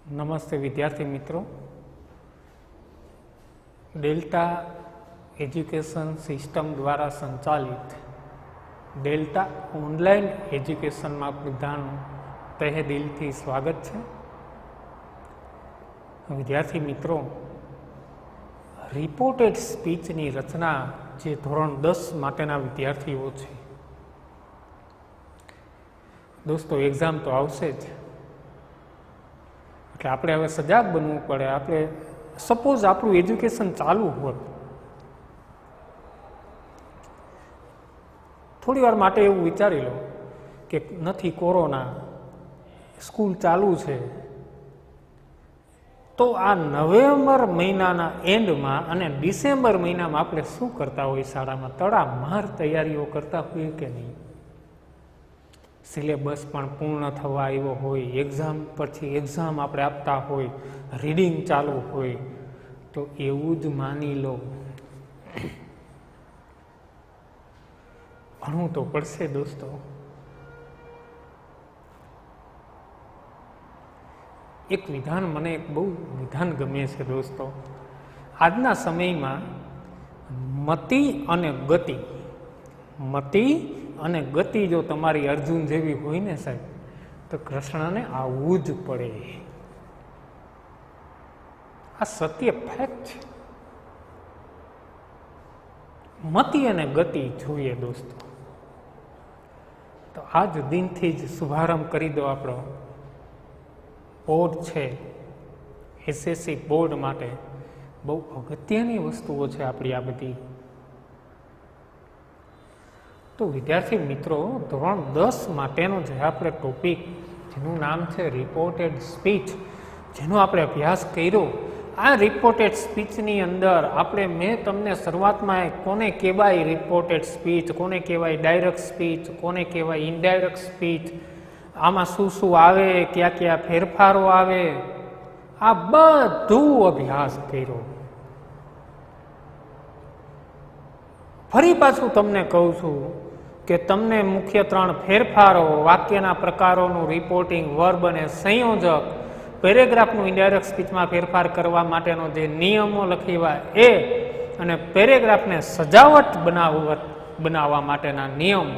નમસ્તે વિદ્યાર્થી મિત્રો, ડેલ્ટા એજ્યુકેશન સિસ્ટમ દ્વારા સંચાલિત ડેલ્ટા ઓનલાઈન એજ્યુકેશનમાં બધાનું તહે દિલથી સ્વાગત છે. વિદ્યાર્થી મિત્રો, રિપોર્ટેડ સ્પીચની રચના જે ધોરણ 10 માટેના વિદ્યાર્થીઓ છે, દોસ્તો એક્ઝામ તો આવશે જ, એટલે આપણે હવે સજાગ બનવું પડે. આપણે સપોઝ આપણું એજ્યુકેશન ચાલુ હોત, થોડી વાર માટે એવું વિચારી લો કે નથી કોરોના, સ્કૂલ ચાલુ છે, તો આ નવેમ્બર મહિનાના એન્ડમાં અને ડિસેમ્બર મહિનામાં આપણે શું કરતા હોય? શાળામાં તડામાર તૈયારીઓ કરતા હોઈએ કે નહીં? સિલેબસ પણ પૂર્ણ થવા આવ્યો હોય, એક્ઝામ પછી એક્ઝામ આપણે આપતા હોય, રીડિંગ ચાલુ હોય, તો એવું જ માની લો, ભણવું તો પડશે દોસ્તો. એક વિધાન, મને એક બહુ વિધાન ગમે છે દોસ્તો. આજના સમયમાં મતિ અને ગતિ જો તમારી અર્જુન જેવી હોય ને સાહેબ, તો કૃષ્ણને આવવું જ પડે. આ સત્ય ફેક્ટ છે. મતિ અને ગતિ જોઈએ દોસ્તો. તો આજ દિનથી જ શુભારંભ કરી દો. આપણો બોર્ડ છે, એસએસસી બોર્ડ માટે બહુ અગત્યની વસ્તુઓ છે આપણી આ બધી. તો વિદ્યાર્થી મિત્રો, ધોરણ 10 માટેનો જે આપણે ટોપિક, જેનું નામ છે રિપોર્ટેડ સ્પીચ, જેનો આપણે અભ્યાસ કર્યો, આ રિપોર્ટેડ સ્પીચની અંદર મેં તમને શરૂઆતમાં કોને કહેવાય રિપોર્ટેડ સ્પીચ, કોને કહેવાય ડાયરેક્ટ સ્પીચ, કોને કહેવાય ઇનડાયરેક્ટ સ્પીચ, આમાં શું શું આવે, કયા કયા ફેરફારો આવે, આ બધું અભ્યાસ કર્યો. ફરી પાછું તમને કહું છું કે તમને મુખ્ય 3 ફેરફારો, વાક્યના પ્રકારોનું રિપોર્ટિંગ, વર્બ અને સંયોજક, પેરેગ્રાફનું ઇનડાયરેક્ટ સ્પીચમાં ફેરફાર કરવા માટેનો જે નિયમો લખેલા એ, અને પેરેગ્રાફને સજાવટ બનાવવા માટેના નિયમ,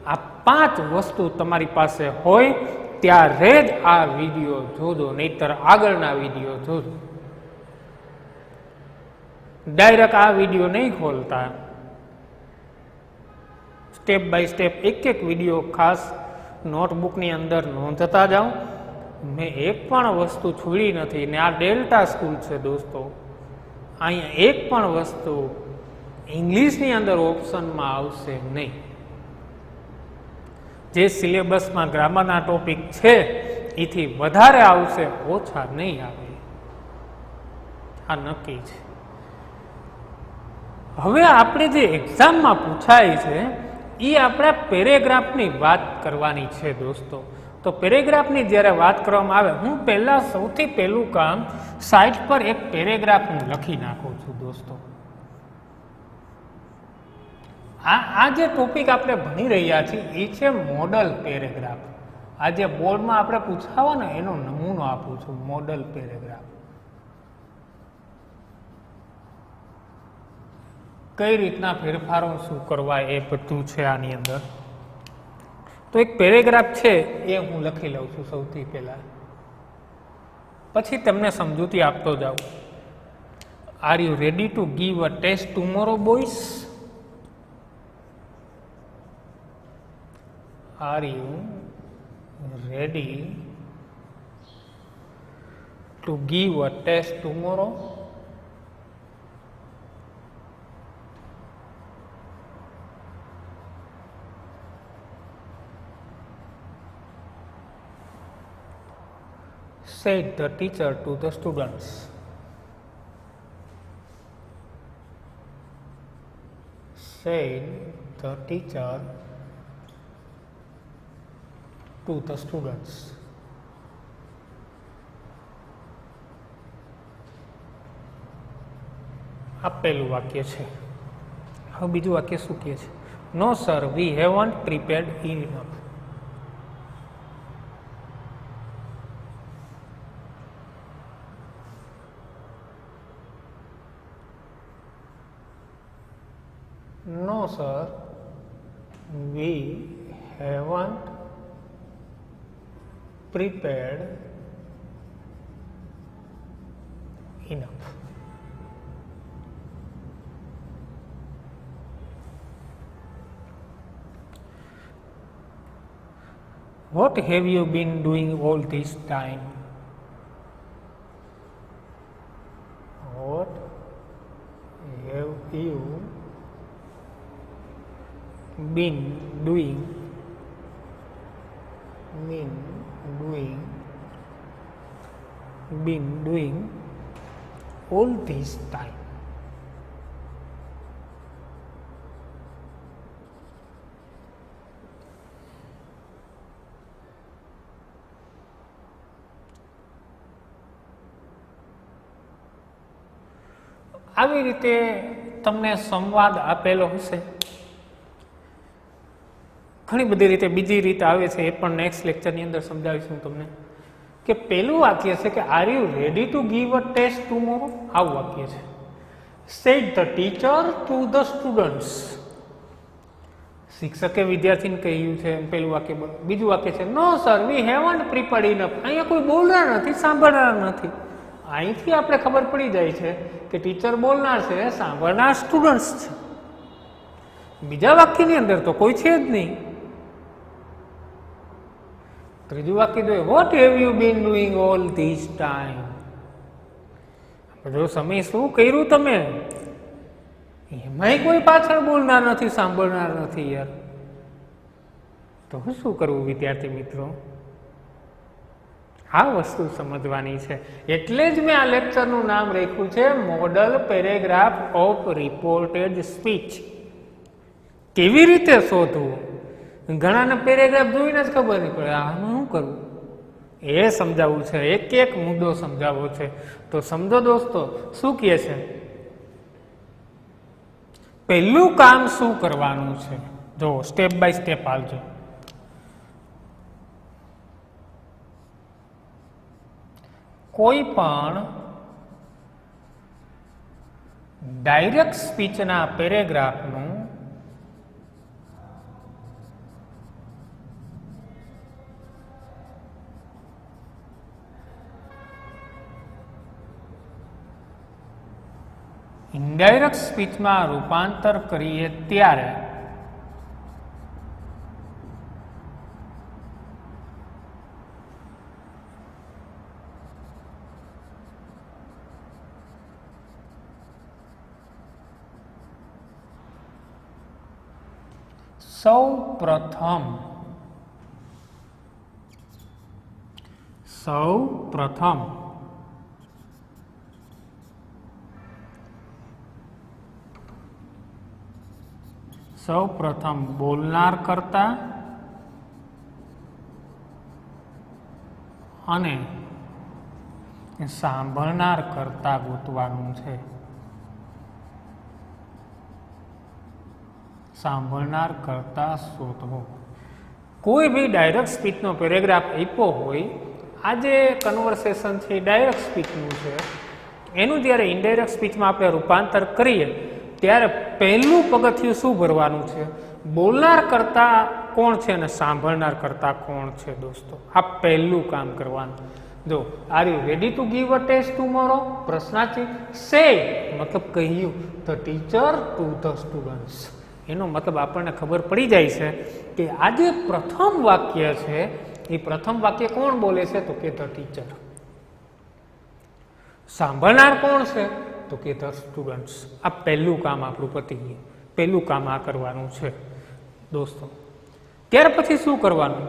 આ 5 વસ્તુ તમારી પાસે હોય ત્યારે જ આ વિડીયો જોજો, નહીતર આગળના વિડીયો જોજો. ડાયરેક્ટ આ વિડીયો નહીં ખોલતા, સ્ટેપ બાય સ્ટેપ એક વિડીયો ખાસ નોટબુકની અંદર નોંધતા જાઓ. મેં એક પણ વસ્તુ છોડી નથી ને આ ડેલ્ટા સ્કૂલ છે દોસ્તો. અહીંયા એક પણ વસ્તુ ઇંગ્લિશની અંદર ઓપ્શનમાં આવશે નહીં. જે સિલેબસમાં ગ્રામરના ટોપિક છે એથી વધારે આવશે, ઓછા નહીં આવે, આ નક્કી છે. હવે આપણે જે એક્ઝામમાં પૂછાય છે એ આપણે પેરેગ્રાફની વાત કરવાની છે દોસ્તો. તો પેરેગ્રાફની જ્યારે વાત કરવામાં આવે, હું સૌથી પહેલું કામ સાઇટ પર એક પેરેગ્રાફ હું લખી નાખું છું દોસ્તો. આ જે ટોપિક આપણે ભણી રહ્યા છીએ એ છે મોડલ પેરેગ્રાફ. આ જે બોર્ડમાં આપણે પૂછાવો ને એનો નમૂનો આપું છું, મોડલ પેરેગ્રાફ. કઈ રીતના ફેરફારો શું કરવા એ બધું છે આની અંદર. તો એક પેરેગ્રાફ છે એ હું લખી લઉં છું સૌથી પહેલા, પછી તમને સમજૂતી આપતો જાઉં. Are you ready to give a test tomorrow boys? Are you ready to give a test tomorrow? Said the teacher to the students. Said the teacher to the students. આપેલું વાક્ય છે. હવે બીજું વાક્ય શું કહે છે? No sir, we haven't prepared enough. No sir, we haven't prepared enough. What have you been doing all this time? What have you been doing all this time? આવી રીતે તમને સંવાદ આપેલો હશે. ઘણી બધી રીતે બીજી રીત આવે છે, એ પણ નેક્સ્ટ લેક્ચરની અંદર સમજાવીશું તમને. કે પહેલું વાક્ય છે કે are you ready to give a test tomorrow, આવું વાક્ય છે. Said the teacher to the students, શિક્ષકે વિદ્યાર્થીને કહ્યું છે પેલું વાક્ય. બીજું વાક્ય છે no sir we haven't prepared enough, અહીંયા કોઈ બોલનાર નથી, સાંભળનાર નથી. અહીંથી આપણે ખબર પડી જાય છે કે ટીચર બોલનાર છે, સાંભળનાર સ્ટુડન્ટ્સ છે. બીજા વાક્યની અંદર તો કોઈ છે જ નહીં. ત્રીજું વાક્ય જોઈએ, what have you bin doing all this time, બધો સમય શું કર્યું તમે? એમાંય કોઈ પાછળ બોલનાર નથી, સાંભળનાર નથી યાર. તો શું કરવું વિદ્યાર્થી મિત્રો? આ વસ્તુ સમજવાની છે. એટલે જ મેં આ લેક્ચરનું નામ રાખ્યું છે model paragraph of reported speech. કેવી રીતે શોધવું? ઘણાને પેરેગ્રાફ જોઈને જ ખબર નહીં પડે આનું શું કરવું, એ સમજાવવું છે. એક એક મુદ્દો સમજાવવો છે. તો સમજો દોસ્તો, શું કહે છે? પહેલું કામ શું કરવાનું છે? જો સ્ટેપ બાય સ્ટેપ આવજો. કોઈ પણ ડાયરેક્ટ સ્પીચના પેરેગ્રાફનું ઇનડાયરેક્ટ સ્પીચમાં રૂપાંતર કરીએ ત્યારે સૌ પ્રથમ બોલનાર કરતા અને સાંભળનાર કરતા ગોતવાનું છે. સાંભળનાર કરતા શોધવો. કોઈ બી ડાયરેક્ટ સ્પીચનો પેરેગ્રાફ આપ્યો હોય, આ જે કન્વર્સેશન છે એ ડાયરેક્ટ સ્પીચનું છે, એનું જ્યારે ઇનડાયરેક્ટ સ્પીચમાં આપણે રૂપાંતર કરીએ ત્યારે પહેલું પગથિયું શું ભરવાનું છે? બોલનાર કરતા કોણ છે અને સાંભળનાર કરતા કોણ છે દોસ્તો? આ પહેલું કામ કરવાનું. જો are you ready to give a test tomorrow? પ્રશ્નાર્થ. સે મતલબ કહ્યું, the teacher to the students. એનો મતલબ આપણને ખબર પડી જાય છે કે આ જે પ્રથમ વાક્ય છે એ પ્રથમ વાક્ય કોણ બોલે છે? તો કે ધ ટીચર. સાંભળનાર કોણ છે? તો કે ધ સ્ટુડન્ટ્સ. આ પહેલું કામ આપણું પતી ગયું. પહેલું કામ આ કરવાનું છે દોસ્તો. ત્યાર પછી શું કરવાનું?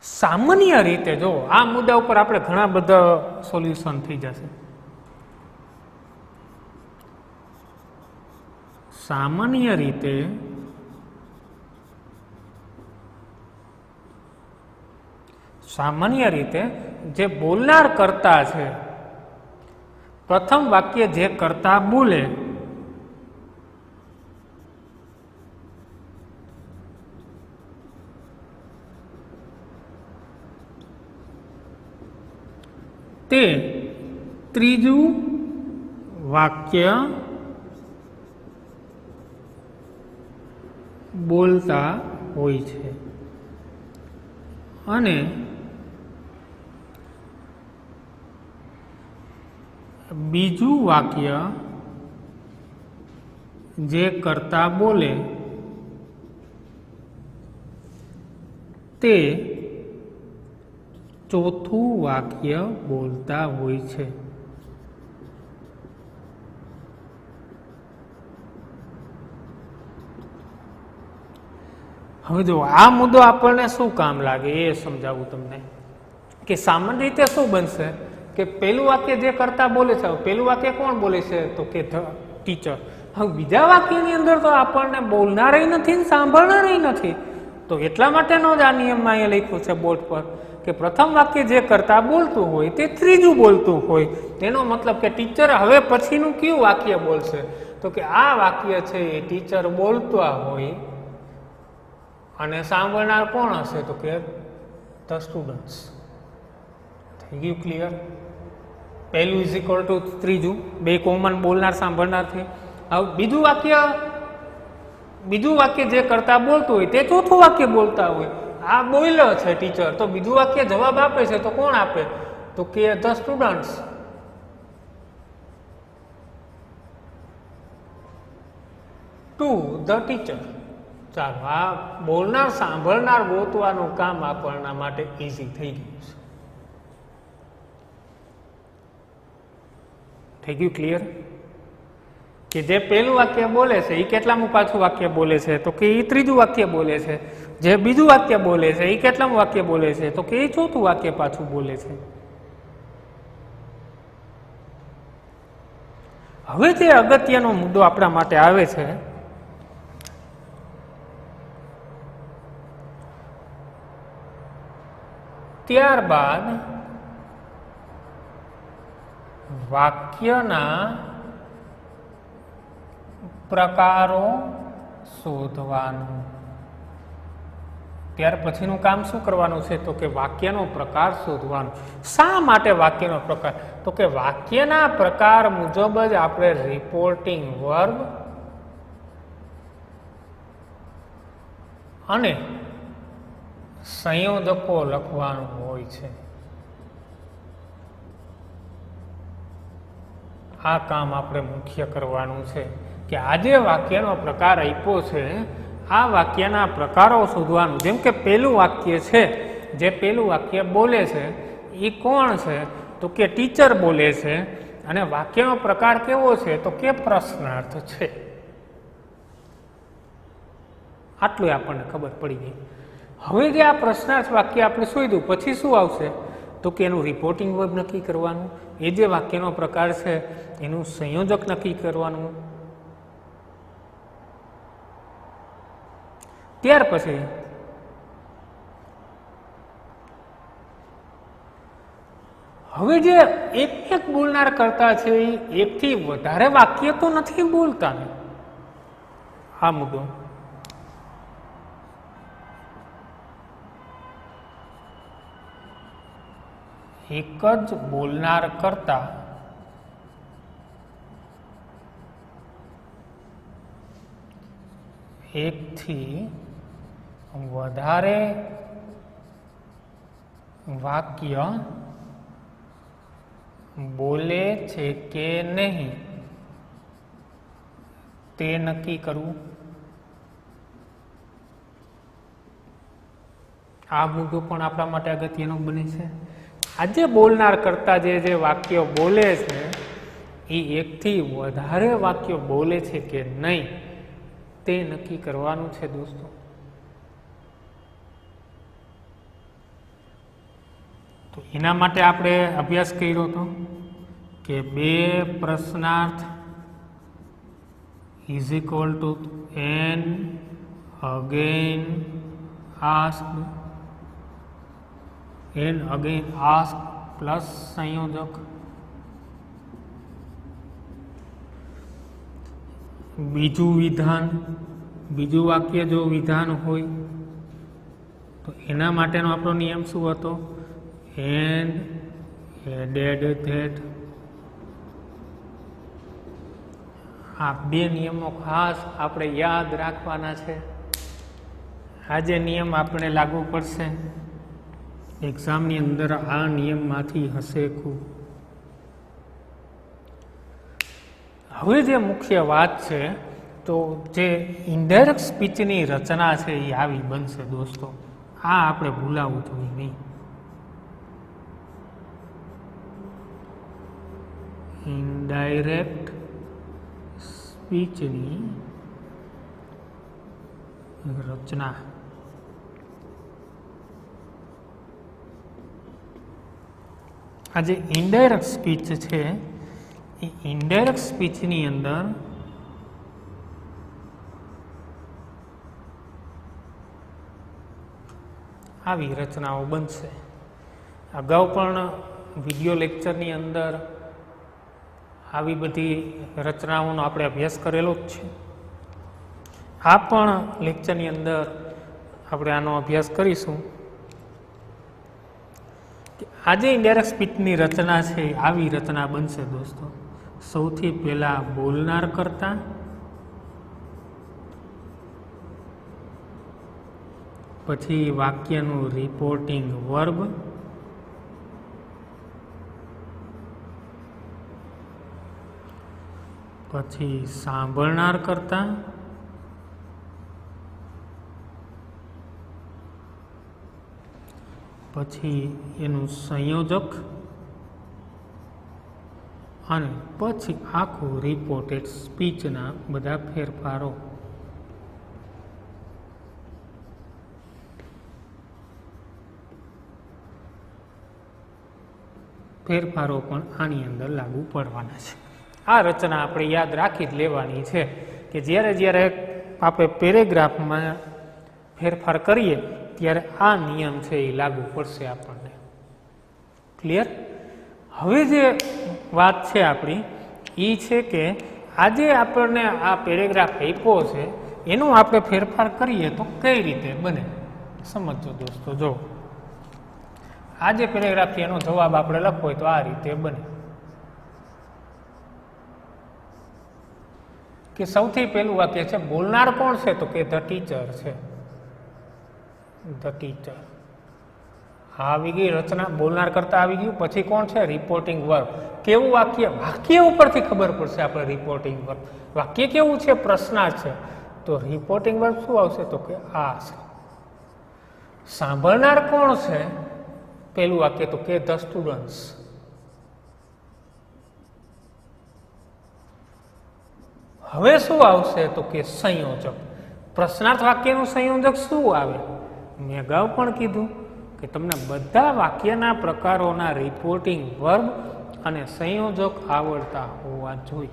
સામાન્ય રીતે જો આ મુદ્દા ઉપર આપણે ઘણા બધા સોલ્યુશન થઈ જશે. સામાન્ય રીતે જે બોલનાર કરતા છે, પ્રથમ વાક્ય જે કરતા બોલે તે ત્રીજું વાક્ય બોલતા હોય છે અને બીજું વાક્ય જે કર્તા બોલે તે ચોથું વાક્ય બોલતા હોય છે. હવે જો આ મુદ્દો આપણને શું કામ લાગે એ સમજાવું તમને કે સામાન્ય રીતે શું બનશે કે પેલું વાક્ય જે કરતા બોલે છે, પેલું વાક્ય કોણ બોલે છે તો કે ટીચર. હવે બીજા વાક્યની અંદર તો આપણને બોલનારય નથી ને સાંભળનારય નથી, તો એટલા માટેનો જ આ નિયમમાં અહીંયા લખ્યું છે બોર્ડ પર કે પ્રથમ વાક્ય જે કરતા બોલતું હોય તે ત્રીજું બોલતું હોય. એનો મતલબ કે ટીચર હવે પછીનું કયું વાક્ય બોલશે તો કે આ વાક્ય છે એ ટીચર બોલતા હોય અને સાંભળનાર કોણ હશે તો કે ધ સ્ટુડન્ટ્સ. થઈ ગયું ક્લિયર? પહેલું ઇઝ ઇક્વલ ટુ ત્રીજું, બે કોમન બોલનાર સાંભળનારથી. હવે બીજું વાક્ય જે કરતા બોલતું હોય તે ચોથું વાક્ય બોલતા હોય. આ બોલ્યો છે ટીચર, તો બીજું વાક્ય જવાબ આપે છે તો કોણ આપે તો કે the students. To the teacher. ચાલો, આ બોલનાર સાંભળનાર ગોતવાનું કામ આપણના માટે ઇઝી થઈ ગયું છે. થઈ ગયું ક્લિયર? કે જે પહેલું વાક્ય બોલે છે એ કેટલામું પાછું વાક્ય બોલે છે તો કે એ ત્રીજું વાક્ય બોલે છે. જે બીજું વાક્ય બોલે છે એ કેટલામું વાક્ય બોલે છે તો કે એ ચોથું વાક્ય પાછું બોલે છે. હવે જે અગત્યનો મુદ્દો આપણા માટે આવે છે ત્યારબાદ વાક્યના પ્રકારો શોધવાનું. ત્યાર પછીનું કામ શું કરવાનું છે તો કે વાક્યનો પ્રકાર શોધવાનું. શા માટે વાક્યનો પ્રકાર તો કે વાક્યના પ્રકાર મુજબ જ આપણે રિપોર્ટિંગ વર્બ અને સંયોજકો લખવાનું હોય છે. આ કામ આપણે મુખ્ય કરવાનું છે કે આજે વાક્યનો પ્રકાર આપ્યો છે, આ વાક્યના પ્રકારો શોધવાનું. જેમ કે પહેલું વાક્ય છે, જે પહેલું વાક્ય બોલે છે એ કોણ છે તો કે ટીચર બોલે છે અને વાક્યનો પ્રકાર કેવો છે તો કે પ્રશ્નાર્થ છે. આટલું આપણને ખબર પડી ગઈ. હવે જે આ પ્રશ્નાર્થ વાક્ય આપણે શોધ્યું પછી શું આવશે તો કે એનું રિપોર્ટિંગ વર્બ નક્કી કરવાનું, એ જે વાક્યનો પ્રકાર છે એનું સંયોજક નક્કી કરવાનું. ત્યાર પછી હવે જે એક બોલનાર કરતા છે એ એકથી વધારે વાક્ય તો નથી બોલતા ને. આ મુદ્દો એક જ બોલનાર કરતા એકથી વધારે વાક્ય બોલે છે કે નહીં તે નક્કી કરવું. આ મુદ્દો પણ આપણા માટે અગત્યનો બને છે. આજે બોલનાર કરતા જે વાક્યો બોલે છે એ એકથી વધારે વાક્યો બોલે છે કે નહીં તે નક્કી કરવાનું છે દોસ્તો. તો એના માટે આપણે અભ્યાસ કર્યો હતો કે બે પ્રશ્નાર્થ is equal to and again ask, and again ask plus સંયોજક. બીજું વિધાન, બીજું વાક્ય જો વિધાન હોય તો એના માટેનો આપણો નિયમ શું હતો? એન એડેડ ધેટ આ બે નિયમો ખાસ આપણે યાદ રાખવાના છે. આ જે નિયમ આપણે લાગુ પડશે એક્ઝામની અંદર, આ નિયમમાંથી હશે ખૂબ. હવે જે મુખ્ય વાત છે તો જે ઇનડાયરેક્ટ સ્પીચની રચના છે એ આવી બનશે દોસ્તો. આ આપણે ભૂલાવવું જોઈએ નહીં. ઇનડાયરેક્ટ સ્પીચની રચના. આ જે ઇનડાયરેક્ટ સ્પીચ છે એ ઇનડાયરેક્ટ સ્પીચની અંદર આવી રચનાઓ બનશે. અગાઉ પણ વિડીયો લેક્ચરની અંદર આવી બધી રચનાઓનો આપણે અભ્યાસ કરેલો જ છે. આ પણ લેક્ચરની અંદર આપણે આનો અભ્યાસ કરીશું. આજે ઇનડાયરેક્ટ સ્પીચની રચના છે આવી રચના બનશે દોસ્તો. સૌથી પહેલા બોલનાર કરતા, પછી વાક્યનું રિપોર્ટિંગ વર્બ, પછી સાંભળનાર કરતા, પછી એનું સંયોજક અને પછી આખું રિપોર્ટેડ સ્પીચના બધા ફેરફારો. ફેરફારો પણ આની અંદર લાગુ પડવાના છે. આ રચના આપણે યાદ રાખી જ લેવાની છે કે જ્યારે આપણે પેરેગ્રાફમાં ફેરફાર કરીએ ત્યારે આ નિયમ છે એ લાગુ પડશે આપણને. ક્લિયર? હવે જે વાત છે આપણી એ છે કે આજે આપણને આ પેરેગ્રાફ આપ્યો છે એનું આપણે ફેરફાર કરીએ તો કઈ રીતે બને સમજો દોસ્તો. જો આ જે પેરેગ્રાફ છે એનો જવાબ આપણે લખવો હોય તો આ રીતે બને કે સૌથી પહેલું વાક્ય છે બોલનાર કોણ છે તો કે ધ ટીચર છે. ધ ટીચર આવી ગઈ રચના, બોલનાર કરતા આવી ગયું. પછી કોણ છે? Reporting verb. કેવું વાક્ય? વાક્ય ઉપરથી ખબર પડશે આપણે રિપોર્ટિંગ વર્બ. વાક્ય કેવું છે? પ્રશ્નાર્થ છે તો રિપોર્ટિંગ વર્બ શું આવશે તો કે આ છે. સાંભળનાર કોણ છે? પહેલું વાક્ય તો કે ધ સ્ટુડન્ટ્સ. હવે શું આવશે તો કે સંયોજક. પ્રશ્નાર્થ વાક્યનું સંયોજક શું આવે? મેં અગાઉ પણ કીધું કે તમને બધા વાક્યના પ્રકારોના રિપોર્ટિંગ વર્બ અને સંયોજક આવડતા હોવા જોઈએ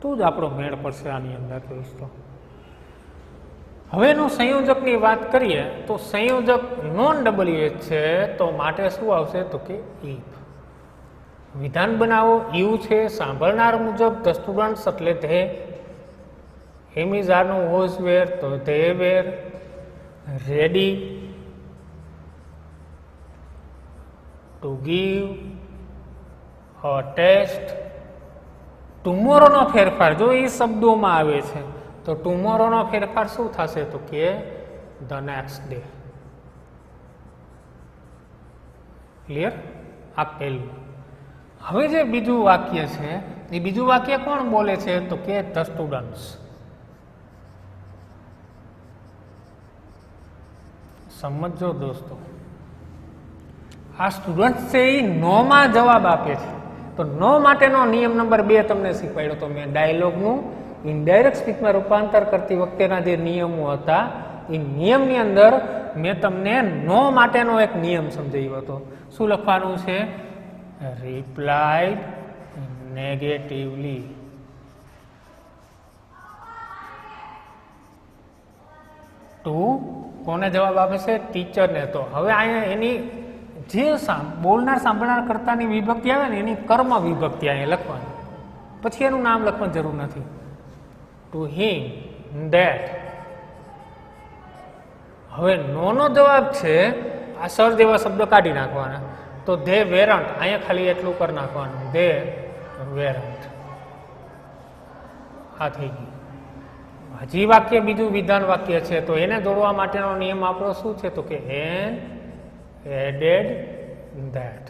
તો જ આપણો મેળ પડશે આની અંદર દોસ્તો. હવેનું સંયોજકની વાત કરીએ તો સંયોજક નોન WH છે તો માટે શું આવશે તો કે ઇફ. વિધાન બનાવો યુ છે. સાંભળનાર મુજબ ધ સ્ટુડન્ટ્સ એટલે ધે. હિમ ઇઝ આરનું વોઝ વેર તો they were. Ready to give a test. ટુમોરોનો ફેરફાર જો એ શબ્દોમાં આવે છે તો ટુમોરોનો ફેરફાર શું થશે તો કે ધ નેક્સ્ટ ડે. ક્લિયર? આ પહેલું. હવે જે બીજું વાક્ય છે એ બીજું વાક્ય કોણ બોલે છે તો કે ધ સ્ટુડન્ટ્સ. સમજો દોસ્તો, આ સ્ટુડન્ટ છે એ નો માં જવાબ આપે છે તો નો માટેનો નિયમ નંબર 2 તમને શીખવાડ્યો તો મેં. ડાયલોગનું ઇનડાયરેક્ટ સ્પીચમાં રૂપાંતર કરતી વખતેના જે નિયમો હતા એ નિયમની અંદર મેં તમને નો માટેનો એક નિયમ સમજાવ્યો હતો. શું લખવાનું છે? Reply negatively. ટુ કોને જવાબ આપે છે? ટીચરને. તો હવે અહીંયા એની જે બોલનાર સાંભળનાર કરતાની વિભક્તિ આવે ને એની કર્મ વિભક્તિ અહીંયા લખવાની. પછી એનું નામ લખવાની જરૂર નથી. To him that. હવે નો જવાબ છે આ સર જેવા શબ્દો કાઢી નાખવાના તો ધે વેરન્ટ. અહીંયા ખાલી એટલું કરી નાખવાનું ધે વેરન્ટ. આ થઈ ગયું. હજી વાક્ય બીજું વિધાન વાક્ય છે, તો એને દોડવા માટેનો નિયમ આપણો શું છે? તો કે એન એડેડ ધેટ.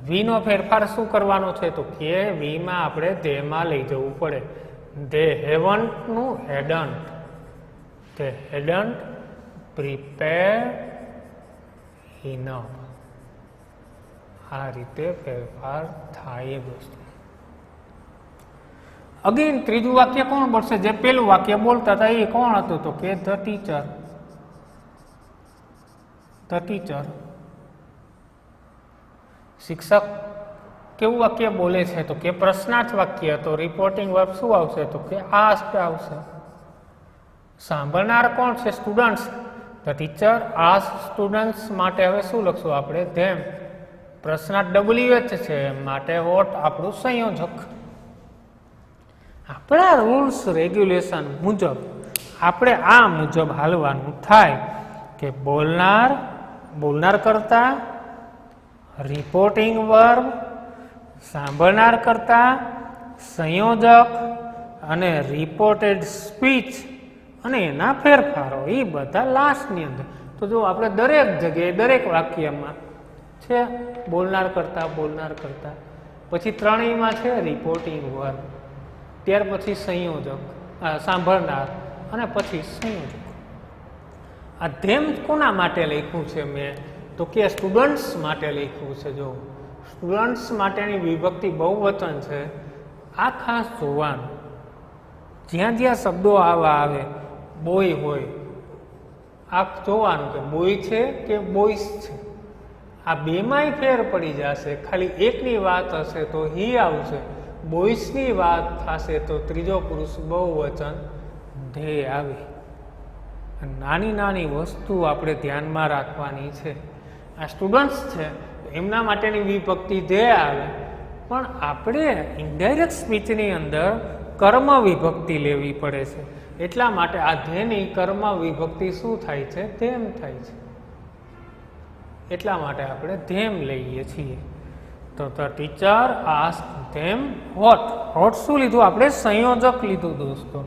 વી નો ફેરફાર શું કરવાનો છે? તો કે વી માં આપણે ધેમાં લઈ જવું પડે. ધે હેવન્ટ નું હેડન્ટ. They હેડન્ટ prepare enough. આ રીતે ફેરફાર થાય દોસ્તો. અગેન ત્રીજું વાક્ય કોણ બોલશે? જે પેલું વાક્ય બોલતા હતા એ કોણ હતું? તો કે ધ ટીચર. The teacher. શિક્ષક કેવું વાક્ય બોલે છે? તો કે પ્રશ્નાર્થ વાક્ય. તો રિપોર્ટિંગ વર્બ શું આવશે? તો કે આસ્ક્ડ આવશે. સાંભળનાર કોણ છે? Students. The teacher ask students માટે હવે શું લખશું આપણે? ધેમ. પ્રશ્નાર્થ WH છે માટે વોટ આપણું સંયોજક. આપણા રૂલ્સ રેગ્યુલેશન મુજબ આપણે આ મુજબ હાલવાનું થાય કે બોલનાર કરતા રિપોર્ટિંગ વર્બ, સાંભળનાર કરતા સંયોજક અને રિપોર્ટેડ સ્પીચ અને એના ફેરફારો એ બધા લાસ્ટની અંદર. તો જો આપણે દરેક જગ્યાએ દરેક વાક્યમાં છે બોલનાર કરતા, પછી ત્રણેયમાં છે રિપોર્ટિંગ વર્બ, ત્યાર પછી સંયોજક સાંભળનાર અને પછી સંયોજક. આ ધેમ કોના માટે લખ્યું છે મેં? તો કે સ્ટુડન્ટ્સ માટે લખ્યું છે. જો સ્ટુડન્ટ્સ માટેની વિભક્તિ બહુવચન છે. આ ખાસ જોવાનું, જ્યાં જ્યાં શબ્દો આવા આવે, બોય હોય, આ જોવાનું કે બોય છે કે બોયસ છે. આ બેમાંય ફેર પડી જશે. ખાલી એકની વાત હશે તો હી આવશે, બોયસની વાત થશે તો ત્રીજો પુરુષ બહુવચન ધે આવે. નાની નાની વસ્તુ આપણે ધ્યાનમાં રાખવાની છે. આ સ્ટુડન્ટ્સ છે એમના માટેની વિભક્તિ ધે આવે, પણ આપણે ઇનડાયરેક્ટ સ્પીચની અંદર કર્મ વિભક્તિ લેવી પડે છે. એટલા માટે આ ધેની કર્મ વિભક્તિ શું થાય છે? ધેમ થાય છે. એટલા માટે આપણે ધેમ લઈએ છીએ. તો the teacher ask them what. What શું લીધું આપણે? સંયોજક લીધું દોસ્તો.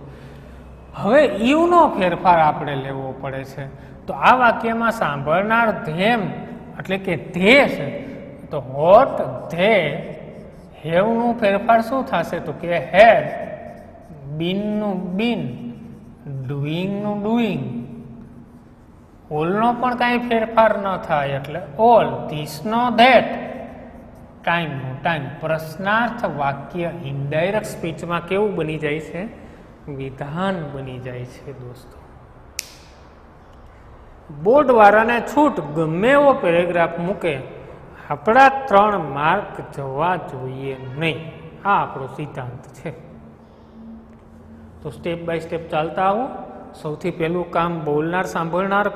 હવે યુનો ફેરફાર આપણે લેવો પડે છે. તો આ વાક્યમાં સાંભળનાર ધેમ એટલે કે ધે છે. તો વોટ ધે. હેવનું ફેરફાર શું થશે? તો કે હેડ. બીનનું બીન, ડુઈંગનું ડુઈંગ. ઓલનો પણ કાંઈ ફેરફાર ન થાય એટલે ઓલ. ધીસનો ધેટ. ટાઈમનો ટાઈમ. પ્રશ્નાર્થ વાક્ય ઇનડાયરેક્ટ સ્પીચમાં કેવું બની જાય છે? વિધાન બની જાય છે દોસ્તો. બોર્ડવાળાને છૂટ ગમે એવો પેરેગ્રાફ મૂકે, આપણા 3 માર્ક જવા જોઈએ નહીં. આ આપણો સિદ્ધાંત છે. તો સ્ટેપ બાય સ્ટેપ ચાલતા આવો. સૌથી પહેલું કામ બોલનાર સાંભળનાર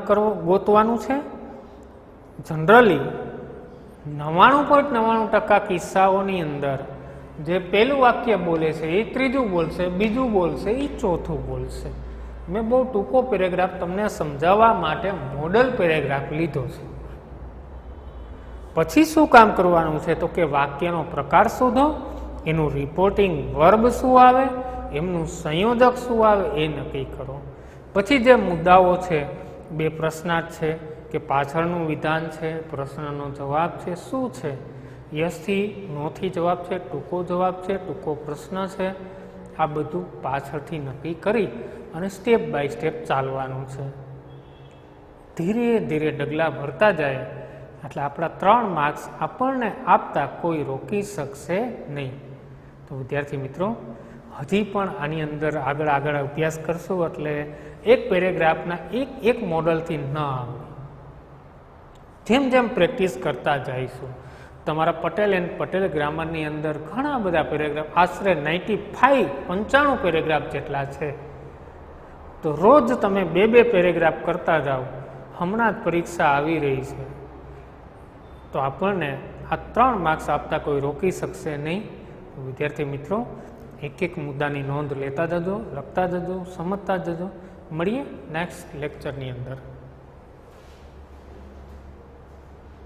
ગોતવાનું છે. જનરલી 99.99% કિસ્સાઓની અંદર જે પહેલું વાક્ય બોલે છે એ ત્રીજું બોલશે, બીજું બોલશે એ ચોથું બોલશે. મેં બહુ ટૂંકો પેરેગ્રાફ તમને સમજાવવા માટે મોડલ પેરેગ્રાફ લીધો છે. પછી શું કામ કરવાનું છે? તો કે વાક્યનો પ્રકાર શોધો, એનું રિપોર્ટિંગ વર્બ શું આવે, એમનું સંયોજક શું આવે એ નક્કી કરો. પછી જે મુદ્દાઓ છે, 2 પ્રશ્નાર્થ છે કે પાછળનું વિધાન છે, પ્રશ્નનો જવાબ છે, શું છે, યસથી નોથી જવાબ છે, ટૂંકો જવાબ છે, ટૂંકો પ્રશ્ન છે, આ બધું પાછળથી નક્કી કરી અને સ્ટેપ બાય સ્ટેપ ચાલવાનું છે. ધીરે ધીરે ડગલા ભરતા જાય એટલે આપણા 3 માર્ક્સ આપણને આપતા કોઈ રોકી શકશે નહીં. તો વિદ્યાર્થી મિત્રો, હજી પણ આની અંદર આગળ અભ્યાસ કરશું એટલે એક પેરેગ્રાફના એક મોડલથી ન આવે. જેમ જેમ પ્રેક્ટિસ કરતા જઈશું, તમારા પટેલ એન્ડ પટેલ ગ્રામરની અંદર ઘણા બધા પેરેગ્રાફ, આશરે 95 પેરેગ્રાફ જેટલા છે. તો રોજ તમે 2 પેરેગ્રાફ કરતા જાઓ. હમણાં જ પરીક્ષા આવી રહી છે, તો આપણને આ 3 માર્ક્સ આપતા કોઈ રોકી શકશે નહીં. વિદ્યાર્થી મિત્રો, એક મુદ્દાની નોંધ લેતા જજો, લખતા જજો, સમજતા જજો. મળીએ નેક્સ્ટ લેક્ચરની અંદર.